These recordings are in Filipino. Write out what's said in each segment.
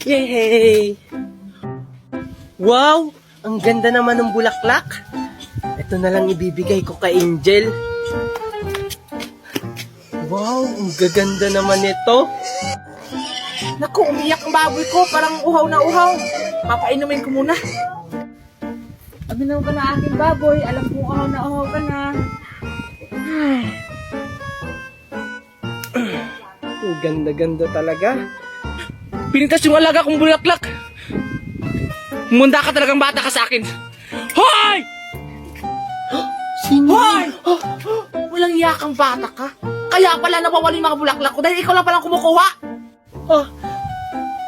Yay! Wow! Ang ganda naman ng bulaklak. Ito na lang ibibigay ko kay Angel. Wow! Ang gaganda naman ito. Naku, umiyak ang baboy ko. Parang uhaw na uhaw. Papainumin ko muna. Aminaw ka na aking baboy. Alam kong uhaw ka na. Ang ganda-ganda talaga. Pinintas yung alaga kong bulaklak. Munda ka talagang bata ka sa akin. Hoy! Sino? Hoy! Walang iyakang bata ka. Kaya pala nawawala yung mga bulaklak ko dahil ikaw lang palang kumukuha. Ah,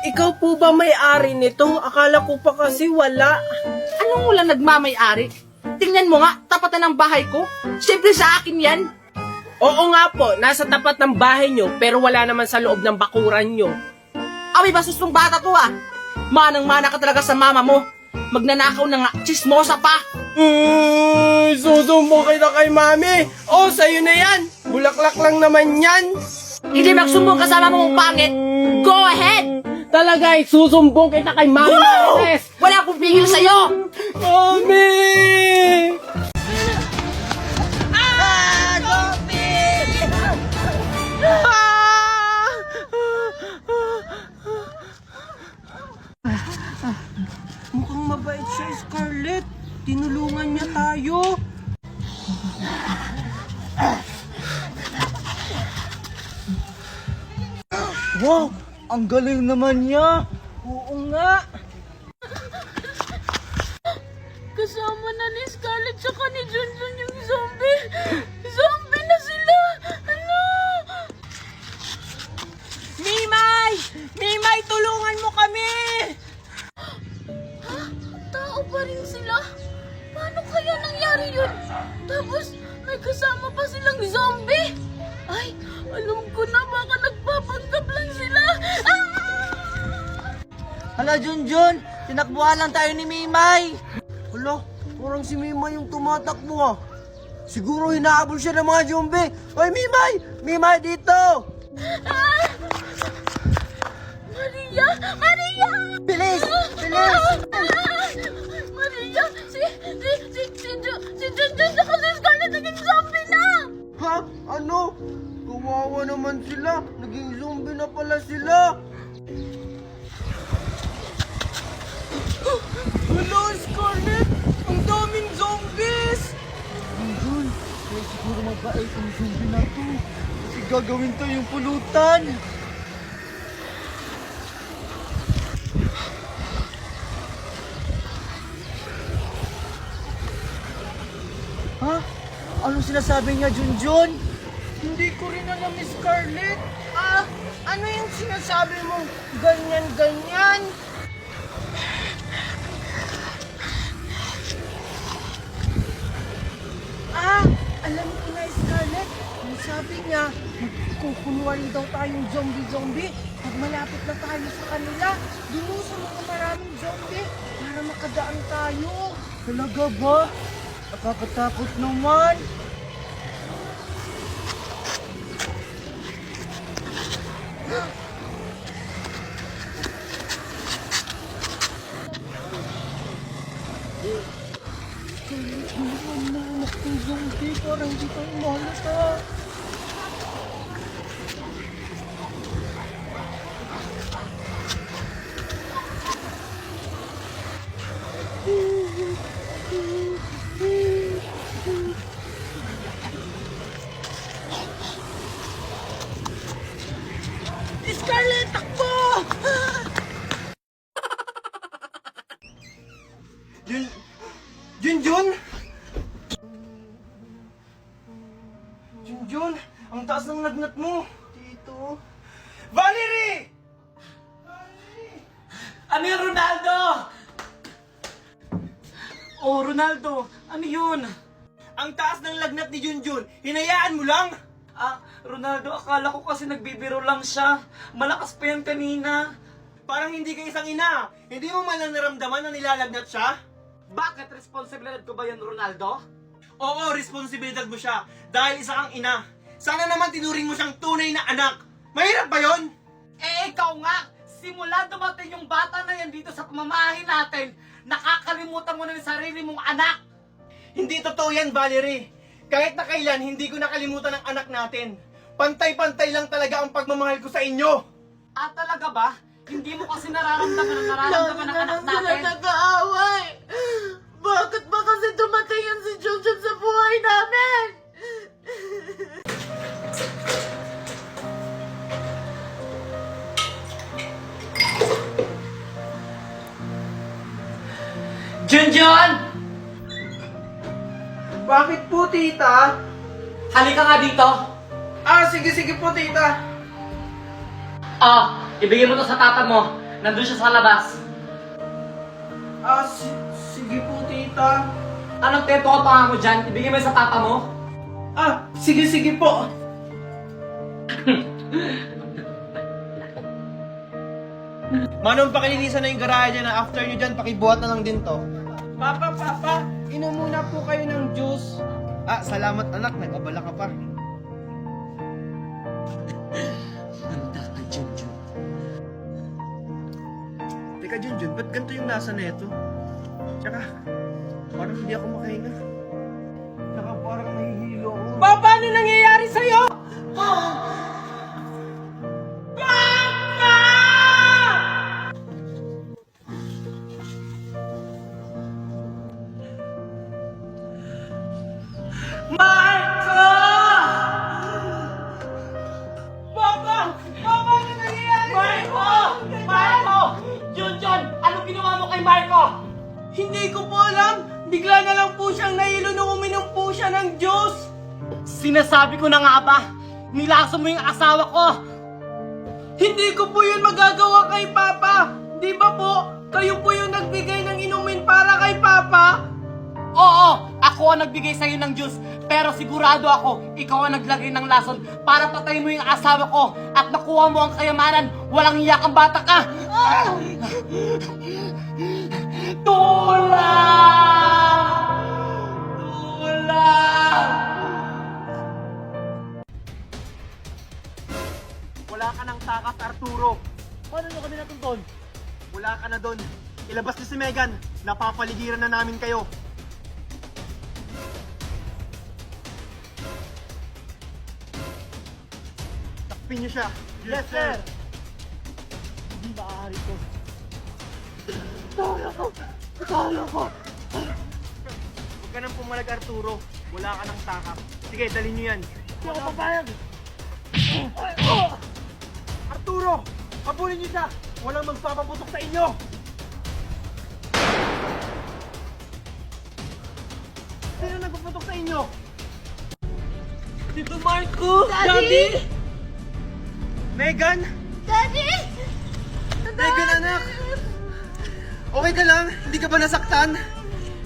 ikaw po ba may-ari nito? Akala ko pa kasi wala. Anong wala nagmamay-ari? Tingnan mo nga, tapat na ng bahay ko. Siyempre sa akin yan. Oo nga po, nasa tapat ng bahay nyo, pero wala naman sa loob ng bakuran nyo. Away ba sustong bata to ah? Manang-mana ka talaga sa mama mo. Magnanakaw na nga, chismosa pa. Susumbong kita kay mami. Oh, sa'yo na yan. Bulaklak lang naman yan. Hindi magsumbong kasama mo mong pangit. Go ahead! Talaga, susumbong kita kay mami. Marites. Wala akong pigil sa'yo! Mami! Mukhang mabait siya, Scarlett. Tinulungan niya tayo. Wow! Ang galing naman niya! Oo nga! Kasama na ni Scarlett tsaka ni Junjun yung zombie. Zombie na sila! Ano? Mimay! Mimay, tulungan mo kami! Ha? Tao pa rin sila? Paano kaya nangyari yun? Tapos may kasama pa silang zombie? Ay, alam ko na, baka nagpapanggap lang sila. Ah! Hala, Junjun! Tinakbuhan lang tayo ni Mimay! Hala, parang si Mimay yung tumatakbo ah. Siguro hinahabol siya ng mga zombie. Hoy, Mimay! Mimay, dito! Ah! Maria! Maria! Bilis! Bilis! Maria! Si Junjun tsaka si Scarlett naging zombie na! Ha? Ano? Kawawa naman sila. Naging zombie na pala sila. Hello, Scarlett! Ang daming zombies! Junjun, kaya siguro mabait ang zombie na to. Kasi gagawin to yung pulutan. Ha? Ano sinasabi niya, Junjun? Hindi ko rin alam, Miss Scarlett. Ah, ano yung sinasabi mo? Ganyan-ganyan? Ah, alam ko na, Scarlett. Ang sabi niya, kukunwari daw tayong zombie-zombie. Pag malapit na tayo sa kanila, dun sa mga maraming zombie para makadaan tayo. Talaga ba? Nakakatakot naman. Ang zombie, parang hindi tayo mahalata. Scarlett, takbo! Junjun? Junjun, ang taas ng lagnat mo. Dito. Valerie! Ano yun, Ronaldo? Oh, Ronaldo, ano yun? Ang taas ng lagnat ni Junjun, hinayaan mo lang? Ah, Ronaldo, akala ko kasi nagbibiro lang siya. Malakas pa yan kanina. Parang hindi ka isang ina. Hindi mo man lang naramdaman na nilalagnat siya? Bakit responsibilidad ko ba yan, Ronaldo? Oo, responsibilidad mo siya. Dahil isa kang ina. Sana naman tinuring mo siyang tunay na anak. Mahirap ba yon? Eh, ikaw nga! Simula dumating yung bata na yan dito sa pamamahay natin, nakakalimutan mo na yung sarili mong anak. Hindi totoo yan, Valerie. Kahit na kailan, hindi ko nakalimutan ang anak natin. Pantay-pantay lang talaga ang pagmamahal ko sa inyo. At talaga ba? Hindi mo kasi nararamdaman ang nararamdaman ng anak natin. nag-aaway. Bakit ba kasi dumating yan si Junjun sa buhay namin? Junjun! Bakit po, tita? Halika nga dito. Sige po, tita. Ibigay mo to sa tata mo. Nandun siya sa labas. Sige po, tita. Anong tempo ka pa mo dyan? Ibigay mo sa tata mo. Sige po. Manong, pakilinisan na yung garahe dyan na after nyo dyan, pakibuhat na lang din to. Papa, inom muna po kayo ng juice. Salamat anak, nag-abala ka pa. Teka Junjun, ba't ganito yung lasa na ito? Tsaka, parang hindi ako makahinga. Tsaka parang nahihilo ako. Papa, ano nangyayari sa'yo? Marco! Papa! Papa, ano nangyayari? Marco! Junjun, anong ginawa mo kay Marco? Hindi ko po alam. Bigla na lang po siyang nahilo nung uminom po siya ng juice. Sinasabi ko na nga ba, nilaso mo yung asawa ko. Hindi ko po yun magagawa kay Papa. Di ba po, kayo po yung nagbigay ng inumin para kay Papa? Oo, ako ang nagbigay sa'yo ng juice. Pero sigurado ako, ikaw ang naglagay ng lason para patayin mo yung asawa ko at nakuha mo ang kayamanan. Walang iyak ang bata ka. Tulang! Wala ka ng takas, Arturo. Paano nyo kami natuntun? Wala ka na doon. Ilabas niyo si Megan. Napapaligiran na namin kayo. Takpin niyo siya. Yes, sir. Hindi maaari to. Huwag ka nang pumalag, Arturo. Wala ka ng takas. Sige, dalhin niyo yan. Hindi ako papayag. Arturo! Habulin niyo siya! Walang magpapaputok sa inyo! Sino nagpaputok sa inyo? Tito Marco! Daddy! Megan! Daddy! Megan, anak! Okay ka lang? Hindi ka ba nasaktan?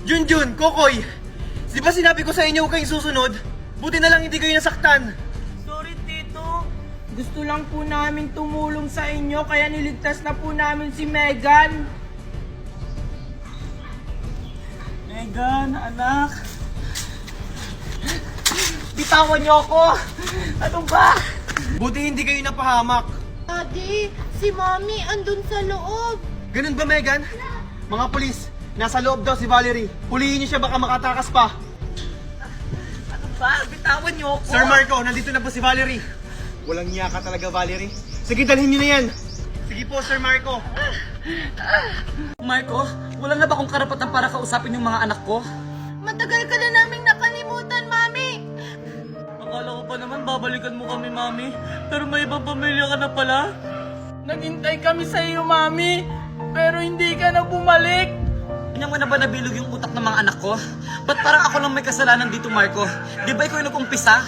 Junjun, Kokoy! Di ba sinabi ko sa inyo huwag kayong susunod? Buti na lang hindi kayo nasaktan! Sorry, Tito. Gusto lang po namin tumulong sa inyo, kaya niligtas na po namin si Megan. Megan, anak. Bitawan niyo ako. Ano ba? Buti hindi kayo napahamak! Daddy, si Mommy andun sa loob. Ganun ba, Megan? Mga pulis, nasa loob daw si Valerie. Hulihin niyo siya, baka makatakas pa. Ano ba? Bitawan niyo ako. Sir Marco, nandito na po si Valerie. Walang niya ka talaga, Valerie. Sige, dalhin niyo na yan. Sige po, Sir Marco. Marco, wala na ba akong karapatan para kausapin yung mga anak ko? Matagal ka na naming nakalimutan, Mami. Akala ko pa naman babalikan mo kami, Mami. Pero may ibang pamilya ka na pala. Naghintay kami sa iyo, Mami, pero hindi ka na bumalik. Kanya mo na ba nabilog yung utak ng mga anak ko? Ba't parang ako lang may kasalanan dito, Marco? Di ba ikaw yung nag-umpisa?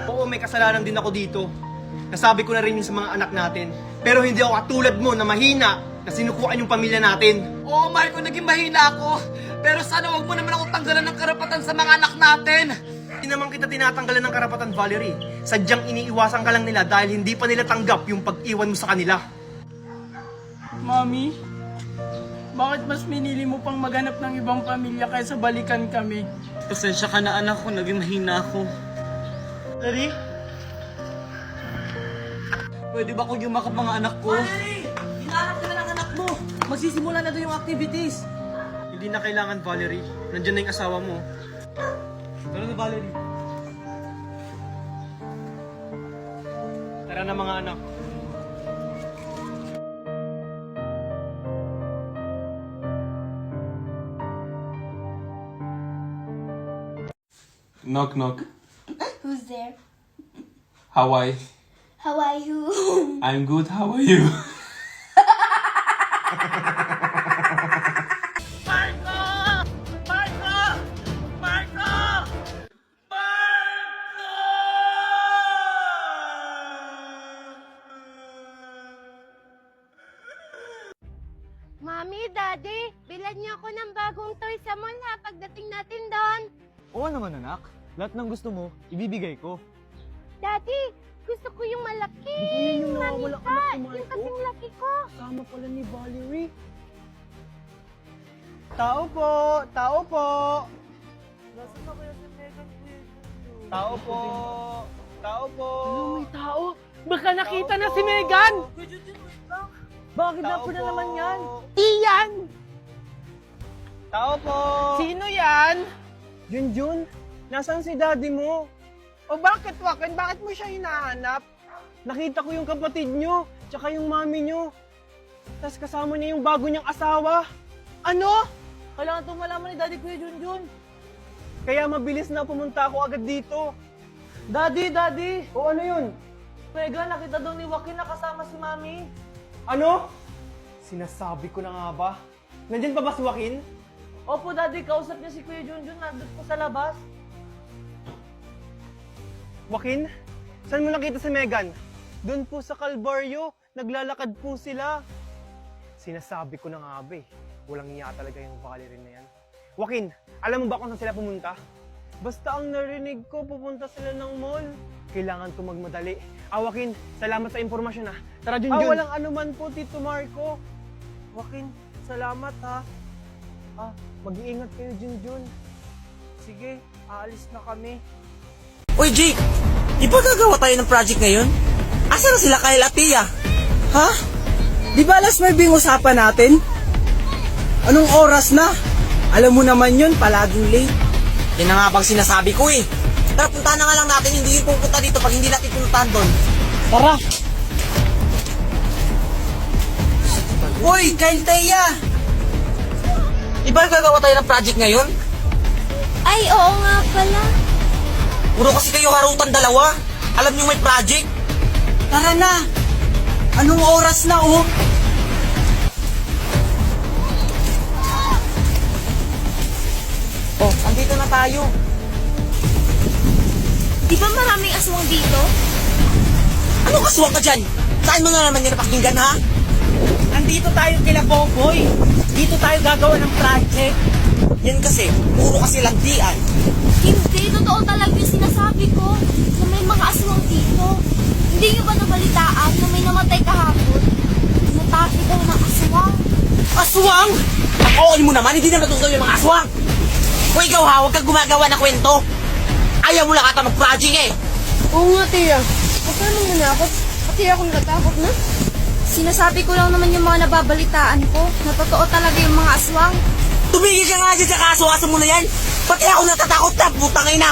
Oo, may kasalanan din ako dito. Nasabi ko na rin yun sa mga anak natin. Pero hindi ako katulad mo na mahina na sinukuan yung pamilya natin. Oo, Marco, naging mahina ako. Pero sana wag mo naman ako tanggalan ng karapatan sa mga anak natin. Hindi naman kita tinatanggalan ng karapatan, Valerie. Sadyang iniiwasan ka lang nila dahil hindi pa nila tanggap yung pag-iwan mo sa kanila. Mami, bakit mas minili mo pang maghanap ng ibang pamilya kaysa balikan kami? Pasensya ka na, anak ko. Naging mahina ako. Daddy? Pwede ba kung yumakap mga anak ko? Hinahanap magsisimula na doon yung activities. Hindi na kailangan, Valerie. Nandiyan na yung asawa mo. Tara na, Valerie. Tara na mga anak. Knock knock. Who's there? How are you? How are you? I'm good. How are you? Mami, Daddy, bilhan niyo ako ng bagong toy sa mall ha pagdating natin doon. Oo naman anak. Lahat ng gusto mo, ibibigay ko. Daddy, gusto ko yung malaki. Yun yung nawawala ka na Yung kumain ko. kasing laki ko. Kasama pala ni Valerie. Tao po! Tao po! Nasaan na kaya si Megan? Tao po! Tao po! May tao. Baka nakita na si Megan. Bakit Tao na po. naman yan? Iyan! Tao po! Sino yan? Junjun, nasaan si daddy mo? O bakit, Wakan? Bakit mo siya hinahanap? Nakita ko yung kapatid nyo, tsaka yung mami nyo. Tapos kasama niya yung bago niyang asawa. Ano? Kailangan itong malaman ni Daddy Kuya Junjun. Kaya mabilis na pumunta ako agad dito. Daddy! O ano yun? Megan, nakita daw ni Joaquin na kasama si Mami. Ano? Sinasabi ko na nga ba? Nandyan pa ba si Joaquin? Opo, Daddy, kausap niya si Kuya Junjun. Nandun po sa labas. Joaquin? Saan mo nakita si Megan? Doon po sa Calvario. Naglalakad po sila. Sinasabi ko na nga ba eh. Walang iya talaga yung Valerie na yan. Joaquin, alam mo ba kung saan sila pumunta? Basta ang narinig ko, pupunta sila ng mall. Kailangan ko magmadali. Joaquin, salamat sa impormasyon ha. Tara, Junjun. walang anuman po, Tito Marco. Joaquin, salamat ha. Mag-iingat kayo, Junjun. Sige, aalis na kami. Uy, Jake! Di ba gagawa tayo ng project ngayon? Asa na sila Kyle at Tia? Ha? Di ba last may usapan natin? Anong oras na? Alam mo naman yun, palaging late. Yan na nga bang sinasabi ko eh. Tara, punta na nga lang natin, hindi yung pupunta dito pag hindi natin puntahan doon. Tara! Uy, Kyle Tia! Di ba gagawa tayo ng project ngayon? Ay, oo nga pala. Puro kasi kayo harutan dalawa. Alam niyo may project. Tara na. Anong oras na oh? Oh, andito na tayo. Di ba maraming aswang dito? Anong kaswang ka dyan? Saan mo na naman yan napakinggan ha? Andito tayo kila Boboy. Dito tayo gagawa ng project. Yan kasi, puro kasi landian. Hindi, totoo talaga yung sinasabi ko na may mga aswang dito. Hindi nyo ba nabalitaan na may namatay kahapon? Natake daw ng aswang. Aswang? Nakoon mo naman, hindi naman totoo yung mga aswang. Kung ikaw ha, huwag kang gumagawa ng kwento. Ayaw mo lang ata mag-project eh. Oo nga, Tia. Huwag ka naman manakot. Pati ako natatakot na. Sinasabi ko lang naman yung mga nababalitaan ko na totoo talaga yung mga aswang. Tumigil ka nga dyan sa kaso-aso mo na yan. Pati ako natatakot na, putang ina.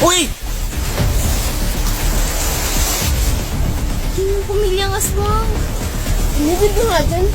Uy! Yung pamilyang aswang. Inibig ko nga dyan.